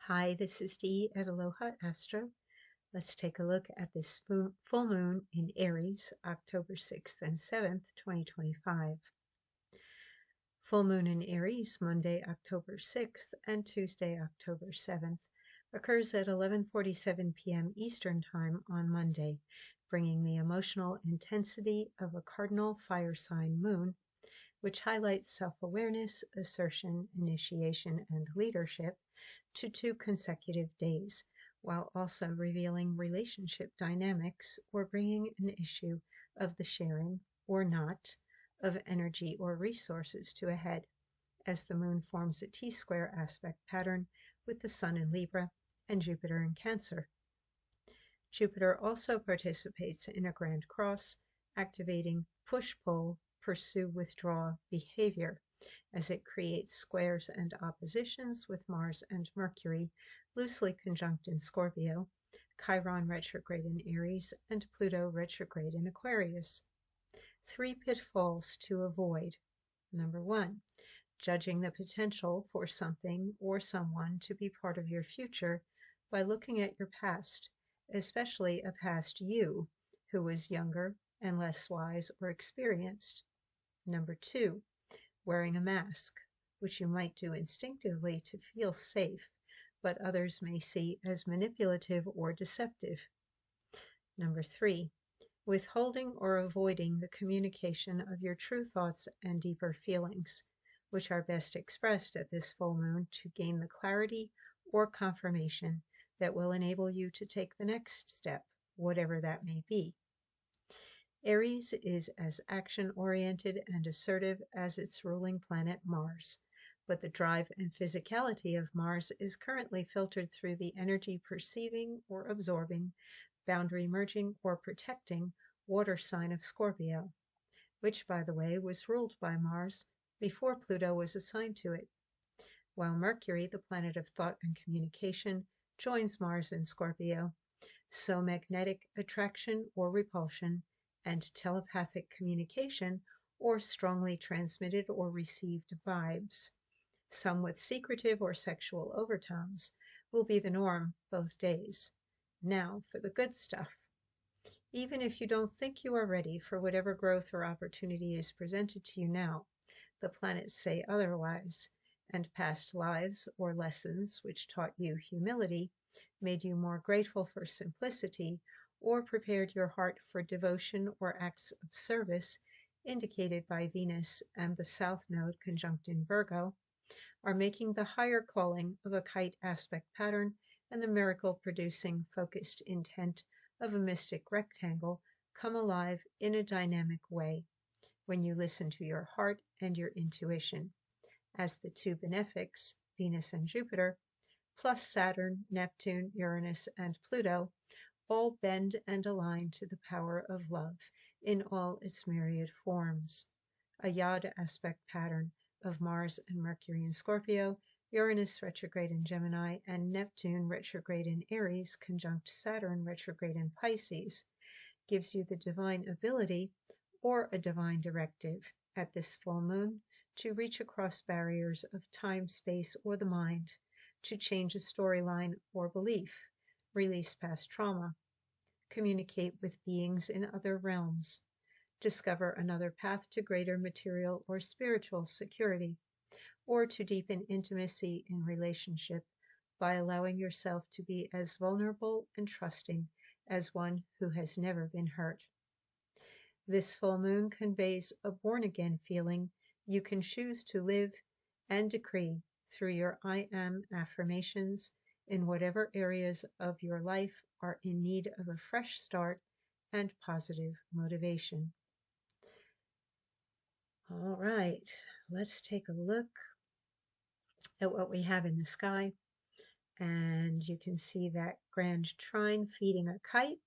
Hi, this is Dee at Aloha, Astro. Let's take a look at this full moon in Aries, October 6th and 7th, 2025. Full moon in Aries, Monday, October 6th and Tuesday, October 7th, occurs at 11:47 p.m. Eastern Time on Monday, bringing the emotional intensity of a cardinal fire sign moon, which highlights self-awareness, assertion, initiation, and leadership, to 2 consecutive days, while also revealing relationship dynamics or bringing an issue of the sharing or not of energy or resources to a head, as the moon forms a T-square aspect pattern with the Sun in Libra and Jupiter in Cancer. Jupiter also participates in a grand cross, activating push-pull, pursue-withdraw behavior, as it creates squares and oppositions with Mars and Mercury, loosely conjunct in Scorpio, Chiron retrograde in Aries, and Pluto retrograde in Aquarius. 3 pitfalls to avoid. Number 1, judging the potential for something or someone to be part of your future by looking at your past, especially a past you who was younger and less wise or experienced. Number 2, wearing a mask, which you might do instinctively to feel safe, but others may see as manipulative or deceptive. Number 3, withholding or avoiding the communication of your true thoughts and deeper feelings, which are best expressed at this full moon to gain the clarity or confirmation that will enable you to take the next step, whatever that may be. Aries is as action-oriented and assertive as its ruling planet Mars, but the drive and physicality of Mars is currently filtered through the energy perceiving or absorbing, boundary merging or protecting water sign of Scorpio, which, by the way, was ruled by Mars before Pluto was assigned to it, while Mercury, the planet of thought and communication, joins Mars in Scorpio. So magnetic attraction or repulsion and telepathic communication or strongly transmitted or received vibes, some with secretive or sexual overtones, will be the norm both days. Now for the good stuff. Even if you don't think you are ready for whatever growth or opportunity is presented to you now, the planets say otherwise, and past lives or lessons which taught you humility, made you more grateful for simplicity, or prepared your heart for devotion or acts of service, indicated by Venus and the South Node conjunct in Virgo, are making the higher calling of a kite aspect pattern and the miracle-producing focused intent of a mystic rectangle come alive in a dynamic way when you listen to your heart and your intuition, as the two benefics, Venus and Jupiter, plus Saturn, Neptune, Uranus, and Pluto, all bend and align to the power of love in all its myriad forms. A Yod aspect pattern of Mars and Mercury in Scorpio, Uranus retrograde in Gemini, and Neptune retrograde in Aries conjunct Saturn retrograde in Pisces gives you the divine ability or a divine directive at this full moon to reach across barriers of time, space, or the mind, to change a storyline or belief, release past trauma, communicate with beings in other realms, discover another path to greater material or spiritual security, or to deepen intimacy in relationship by allowing yourself to be as vulnerable and trusting as one who has never been hurt. This full moon conveys a born-again feeling you can choose to live and decree through your I am affirmations in whatever areas of your life are in need of a fresh start and positive motivation. All right, let's take a look at what we have in the sky. And you can see that grand trine feeding a kite,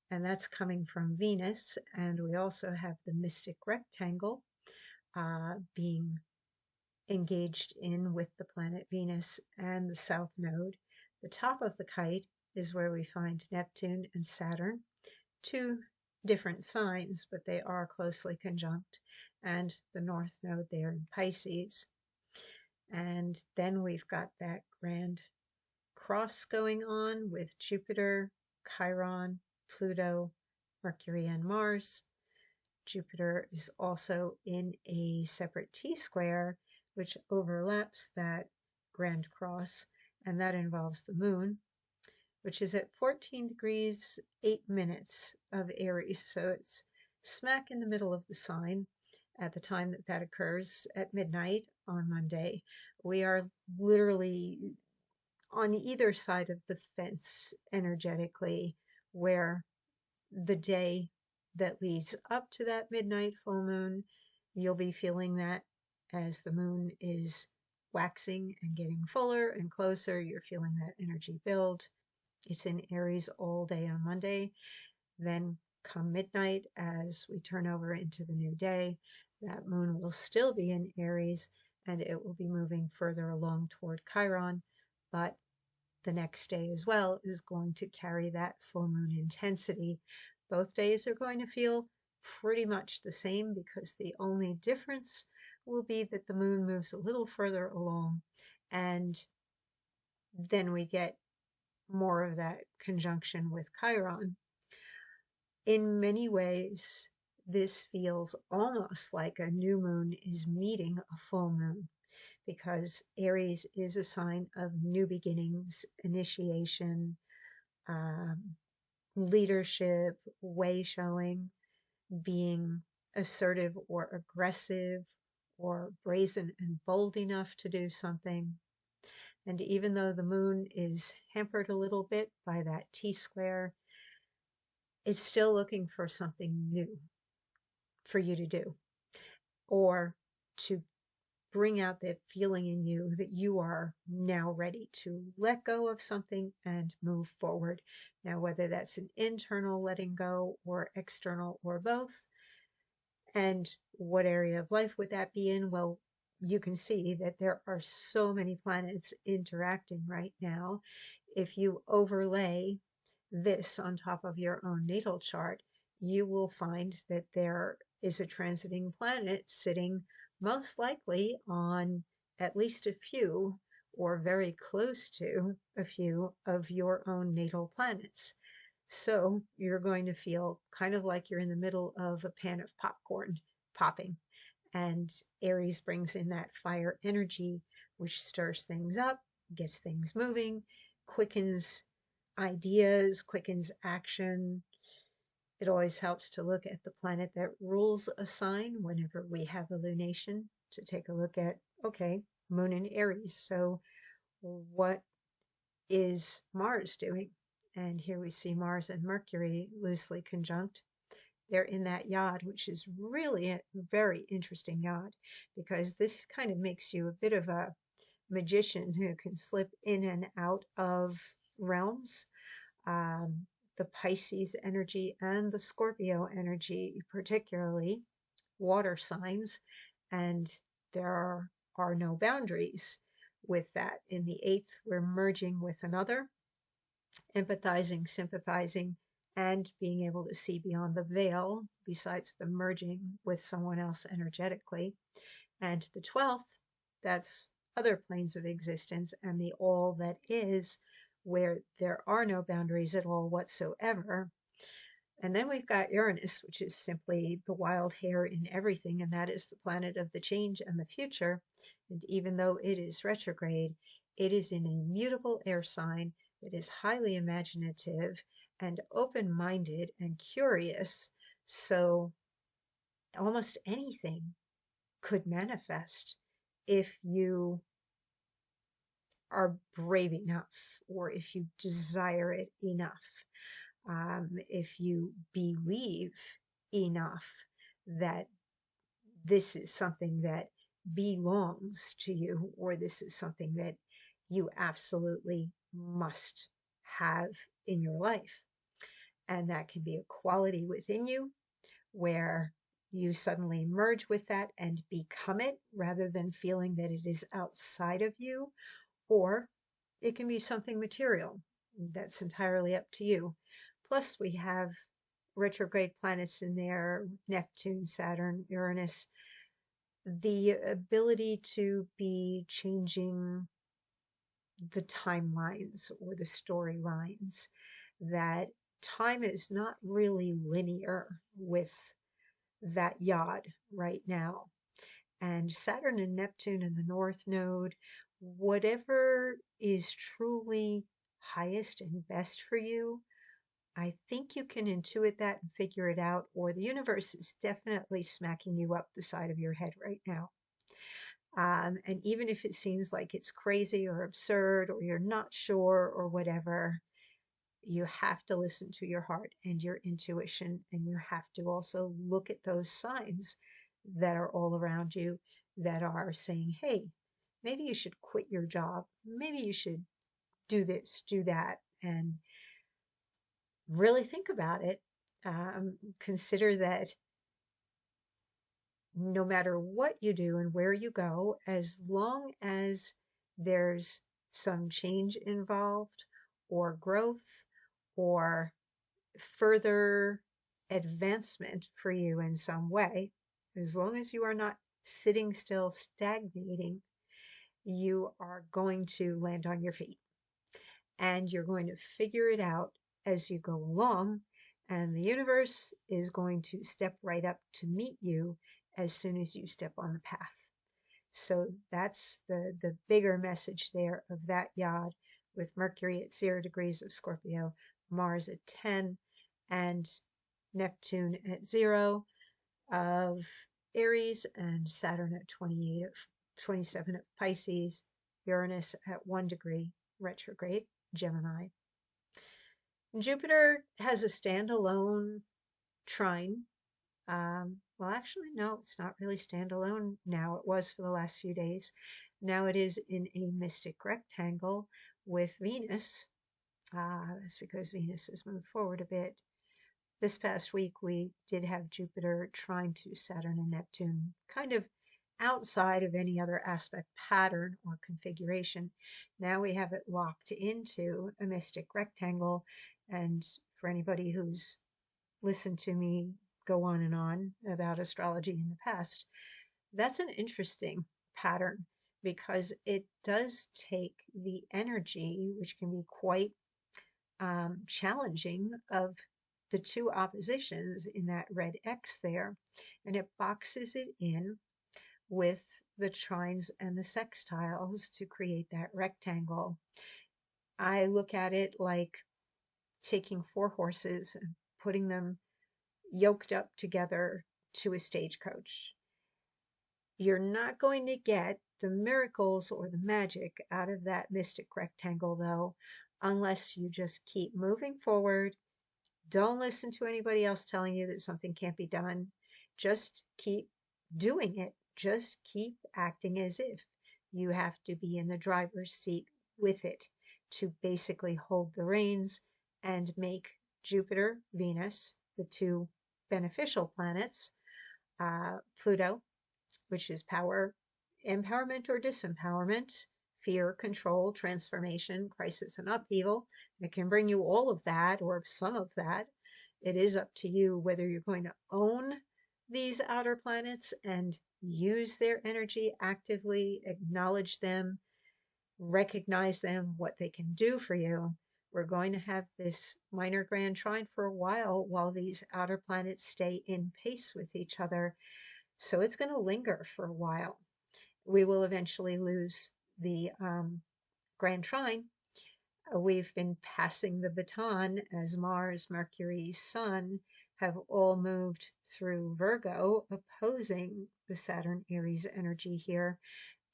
and that's coming from Venus. And we also have the mystic rectangle being engaged in with the planet Venus and the South Node. The top of the kite is where we find Neptune and Saturn, two different signs, but they are closely conjunct, and the North Node there in Pisces. And then we've got that grand cross going on with Jupiter, Chiron, Pluto, Mercury, and Mars. Jupiter is also in a separate T-square, which overlaps that grand cross, and that involves the moon, which is at 14 degrees 8 minutes of Aries. So it's smack in the middle of the sign at the time that that occurs at midnight on Monday. We are literally on either side of the fence energetically, where the day that leads up to that midnight full moon, you'll be feeling that as the moon is waxing and getting fuller and closer. You're feeling that energy build. It's in Aries all day on Monday. Then come midnight, as we turn over into the new day, that moon will still be in Aries and it will be moving further along toward Chiron, but the next day as well is going to carry that full moon intensity. Both days are going to feel pretty much the same, because the only difference will be that the moon moves a little further along, and then we get more of that conjunction with Chiron. In many ways, this feels almost like a new moon is meeting a full moon, because Aries is a sign of new beginnings, initiation, leadership, way showing, being assertive or aggressive or brazen and bold enough to do something. And even though the moon is hampered a little bit by that T-square, it's still looking for something new for you to do, or to bring out that feeling in you that you are now ready to let go of something and move forward. Now, whether that's an internal letting go or external or both, and what area of life would that be in? Well, you can see that there are so many planets interacting right now. If you overlay this on top of your own natal chart, you will find that there is a transiting planet sitting most likely on at least a few, or very close to a few, of your own natal planets. So you're going to feel kind of like you're in the middle of a pan of popcorn popping. And Aries brings in that fire energy, which stirs things up, gets things moving, quickens ideas, quickens action. It always helps to look at the planet that rules a sign whenever we have a lunation, to take a look at, okay, moon in Aries. So what is Mars doing? And here we see Mars and Mercury loosely conjunct. They're in that yod, which is really a very interesting yod, because this kind of makes you a bit of a magician who can slip in and out of realms. The Pisces energy and the Scorpio energy, particularly water signs, and there are no boundaries with that. In the eighth, we're merging with another, empathizing, sympathizing, and being able to see beyond the veil, besides the merging with someone else energetically. And the 12th, that's other planes of existence and the all that is, where there are no boundaries at all whatsoever. And then we've got Uranus, which is simply the wild hair in everything, and that is the planet of the change and the future. And even though it is retrograde, it is in a mutable air sign that is highly imaginative and open-minded and curious. So almost anything could manifest if you are brave enough, or if you desire it enough. If you believe enough that this is something that belongs to you, or this is something that you absolutely must have in your life. And that can be a quality within you where you suddenly merge with that and become it, rather than feeling that it is outside of you. Or it can be something material. That's entirely up to you. Plus, we have retrograde planets in there: Neptune, Saturn, Uranus. The ability to be changing the timelines or the storylines, that time is not really linear with that yod right now. And Saturn and Neptune in the North Node, whatever is truly highest and best for you, I think you can intuit that and figure it out, or the universe is definitely smacking you up the side of your head right now. And even if it seems like it's crazy or absurd or you're not sure or whatever, you have to listen to your heart and your intuition, and you have to also look at those signs that are all around you that are saying, hey, maybe you should quit your job. Maybe you should do this, do that, and really think about it. Consider that no matter what you do and where you go, as long as there's some change involved or growth or further advancement for you in some way, as long as you are not sitting still, stagnating, you are going to land on your feet and you're going to figure it out as you go along. And the universe is going to step right up to meet you as soon as you step on the path. So that's the bigger message there of that yod, with Mercury at 0 degrees of Scorpio, Mars at 10, and Neptune at 0 of Aries, and Saturn at 27 of Pisces, Uranus at 1 degree retrograde, Gemini. Jupiter has a standalone trine. Well, actually, no, it's not really standalone now. It was for the last few days. Now it is in a mystic rectangle with Venus. That's because Venus has moved forward a bit. This past week, we did have Jupiter trine to Saturn and Neptune, kind of outside of any other aspect pattern or configuration. Now we have it locked into a mystic rectangle. And for anybody who's listened to me go on and on about astrology in the past, that's an interesting pattern because it does take the energy, which can be quite challenging, of the two oppositions in that red X there, and it boxes it in with the trines and the sextiles to create that rectangle. I look at it like taking 4 horses and putting them yoked up together to a stagecoach. You're not going to get the miracles or the magic out of that mystic rectangle, though, unless you just keep moving forward. Don't listen to anybody else telling you that something can't be done. Just keep doing it. Just keep acting as if you have to be in the driver's seat with it to basically hold the reins and make Jupiter, Venus, the two beneficial planets, Pluto, which is power, empowerment or disempowerment, fear, control, transformation, crisis, and upheaval. It can bring you all of that or some of that. It is up to you whether you're going to own these outer planets and use their energy actively, acknowledge them, recognize them, what they can do for you. We're going to have this minor grand trine for a while these outer planets stay in pace with each other. So it's going to linger for a while. We will eventually lose the grand trine. We've been passing the baton as Mars, Mercury, Sun have all moved through Virgo, opposing the Saturn Aries energy here.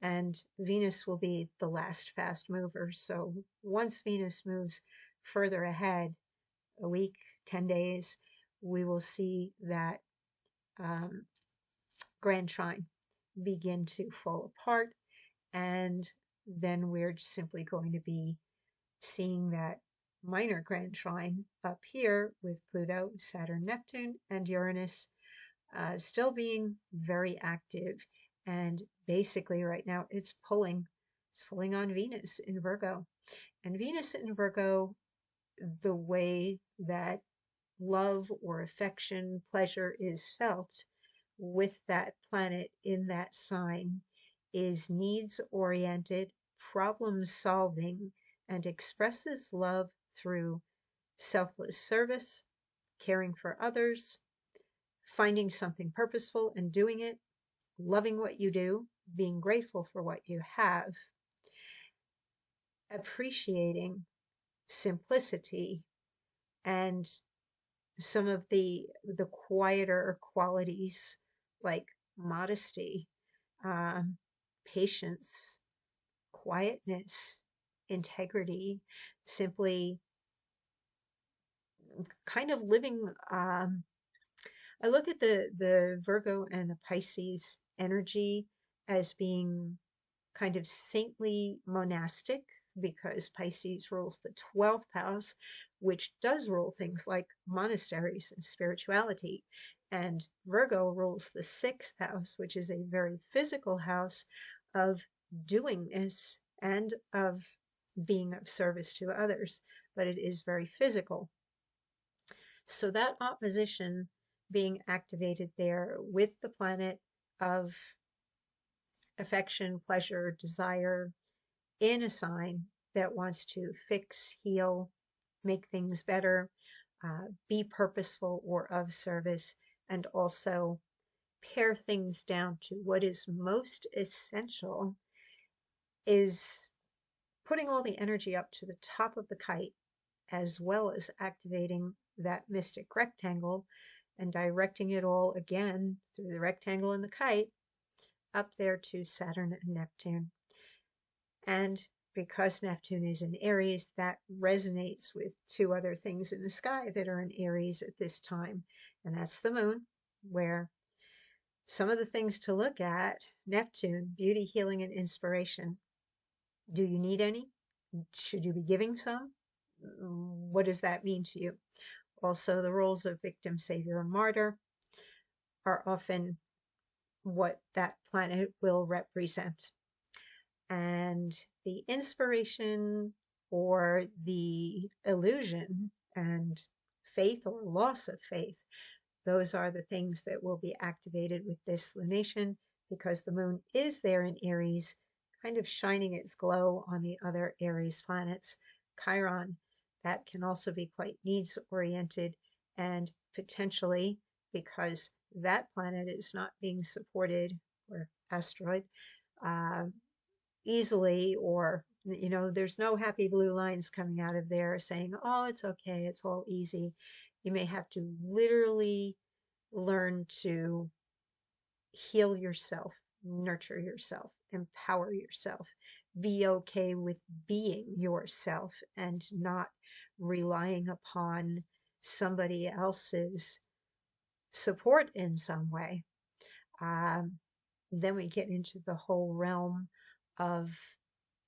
And Venus will be the last fast mover. So once Venus moves further ahead, a week, 10 days, we will see that grand trine begin to fall apart. And then we're simply going to be seeing that minor grand trine up here with Pluto, Saturn, Neptune, and Uranus still being very active. And basically right now it's pulling on Venus in Virgo. And Venus in Virgo, the way that love or affection, pleasure is felt with that planet in that sign, is needs oriented, problem solving, and expresses love through selfless service, caring for others, finding something purposeful and doing it, loving what you do, being grateful for what you have, appreciating simplicity and some of the quieter qualities like modesty, patience, quietness, integrity, simply kind of living. I look at the Virgo and the Pisces energy as being kind of saintly monastic because Pisces rules the 12th house, which does rule things like monasteries and spirituality. And Virgo rules the 6th house, which is a very physical house of doingness and of being of service to others, but it is very physical. So that opposition being activated there with the planet of affection, pleasure, desire in a sign that wants to fix, heal, make things better, be purposeful or of service, and also pare things down to what is most essential is putting all the energy up to the top of the kite, as well as activating that mystic rectangle and directing it all again through the rectangle and the kite up there to Saturn and Neptune. And because Neptune is in Aries, that resonates with two other things in the sky that are in Aries at this time. And that's the moon, where some of the things to look at, Neptune, beauty, healing, and inspiration. Do you need any? Should you be giving some? What does that mean to you? Also, the roles of victim, savior, and martyr are often what that planet will represent. And the inspiration or the illusion and faith or loss of faith, those are the things that will be activated with this lunation because the moon is there in Aries, kind of shining its glow on the other Aries planets. Chiron, that can also be quite needs oriented and potentially because that planet is not being supported or asteroid easily, or there's no happy blue lines coming out of there saying, oh, it's okay, it's all easy. You may have to literally learn to heal yourself, nurture yourself, empower yourself, be okay with being yourself and not relying upon somebody else's support in some way. Then we get into the whole realm of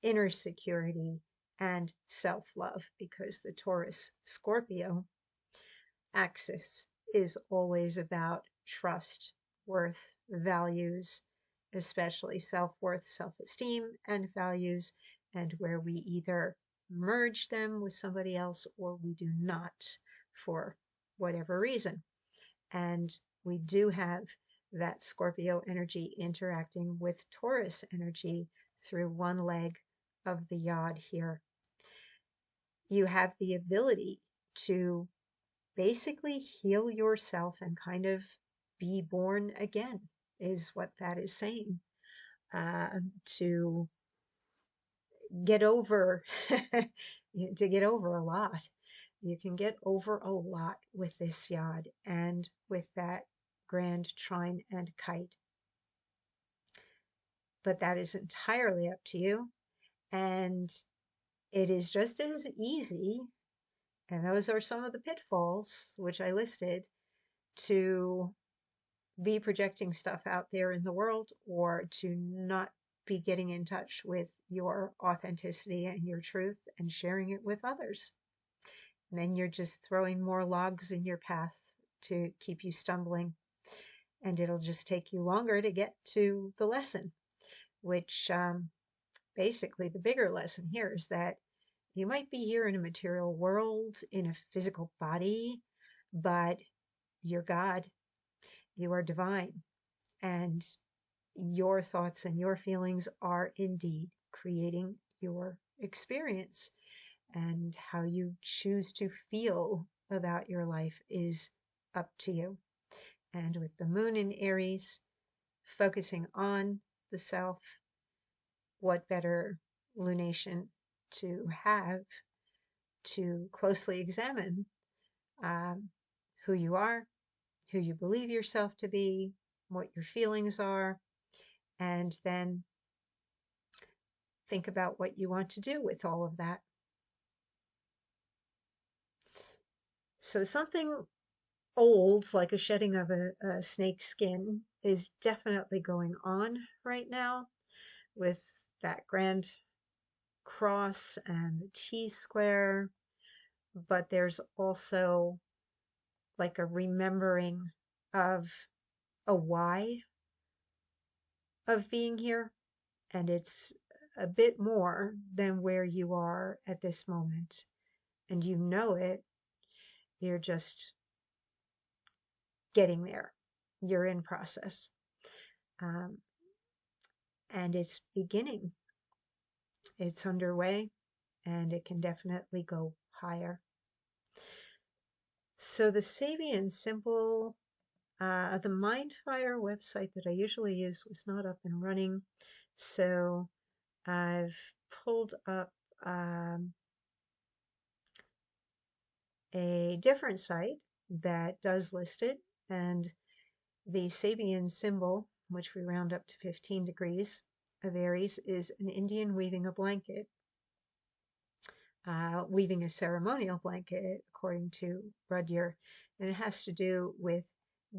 inner security and self-love because the Taurus Scorpio axis is always about trust, worth, values, especially self-worth, self-esteem, and values, and where we either merge them with somebody else or we do not for whatever reason. And we do have that Scorpio energy interacting with Taurus energy through one leg of the yod here. You have the ability to basically heal yourself and kind of be born again, is what that is saying. To get over, to get over a lot. You can get over a lot with this yod and with that grand trine and kite. But that is entirely up to you. And it is just as easy, and those are some of the pitfalls which I listed, to be projecting stuff out there in the world or to not be getting in touch with your authenticity and your truth and sharing it with others. And then you're just throwing more logs in your path to keep you stumbling. And it'll just take you longer to get to the lesson, which basically the bigger lesson here is that you might be here in a material world, in a physical body, but you're God, you are divine, and your thoughts and your feelings are indeed creating your experience, and how you choose to feel about your life is up to you. And with the moon in Aries, focusing on the self, what better lunation to have to closely examine um, who you are, who you believe yourself to be, what your feelings are, and then think about what you want to do with all of that. So something old, like a shedding of a snake skin, is definitely going on right now with that grand cross and the T-square. But there's also like a remembering of a why of being here. And it's a bit more than where you are at this moment. And you know it. You're just getting there. You're in process. Um, and it's beginning. It's underway, and it can definitely go higher. So the Sabian symbol, the Mindfire website that I usually use was not up and running. So I've pulled up a different site that does list it, and the Sabian symbol, which we round up to 15 degrees of Aries, is an Indian weaving a blanket, weaving a ceremonial blanket, according to Rudyard, and it has to do with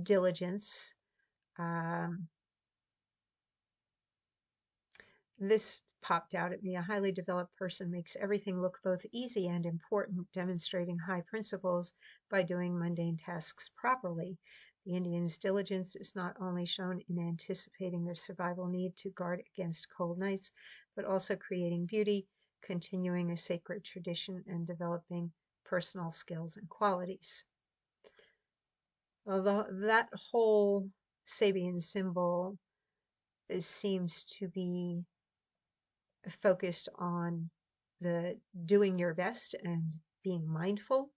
diligence. This popped out at me. A highly developed person makes everything look both easy and important, demonstrating high principles by doing mundane tasks properly. The Indians' diligence is not only shown in anticipating their survival need to guard against cold nights, but also creating beauty, continuing a sacred tradition, and developing personal skills and qualities. Although that whole Sabian symbol seems to be focused on the doing your best and being mindful.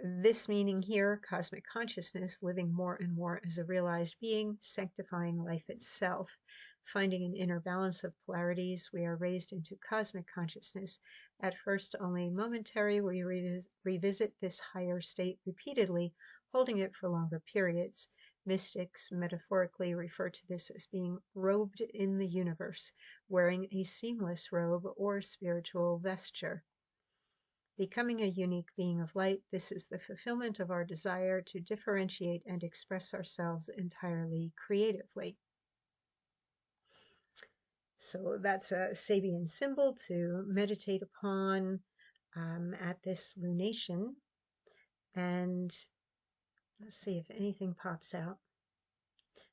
This meaning here, cosmic consciousness, living more and more as a realized being, sanctifying life itself, finding an inner balance of polarities. We are raised into cosmic consciousness. At first only momentary, we revisit this higher state repeatedly, holding it for longer periods. Mystics metaphorically refer to this as being robed in the universe, wearing a seamless robe or spiritual vesture. Becoming a unique being of light, this is the fulfillment of our desire to differentiate and express ourselves entirely creatively. So that's a Sabian symbol to meditate upon at this lunation. And let's see if anything pops out.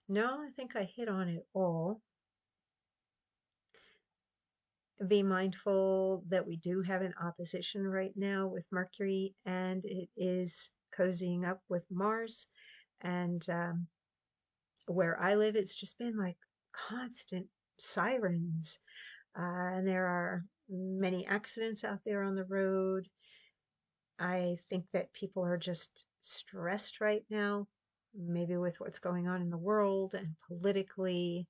No, I think I hit on it all. Be mindful that we do have an opposition right now with Mercury, and it is cozying up with Mars. And where I live, it's just been like constant sirens. And there are many accidents out there on the road. I think that people are just stressed right now, maybe with what's going on in the world and politically.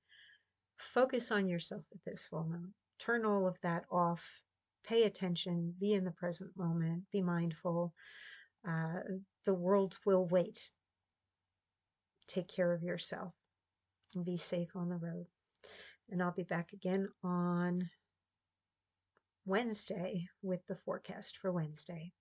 Focus on yourself at this moment. Turn all of that off. Pay attention. Be in the present moment. Be mindful. The world will wait. Take care of yourself and be safe on the road. And I'll be back again on Wednesday with the forecast for Wednesday.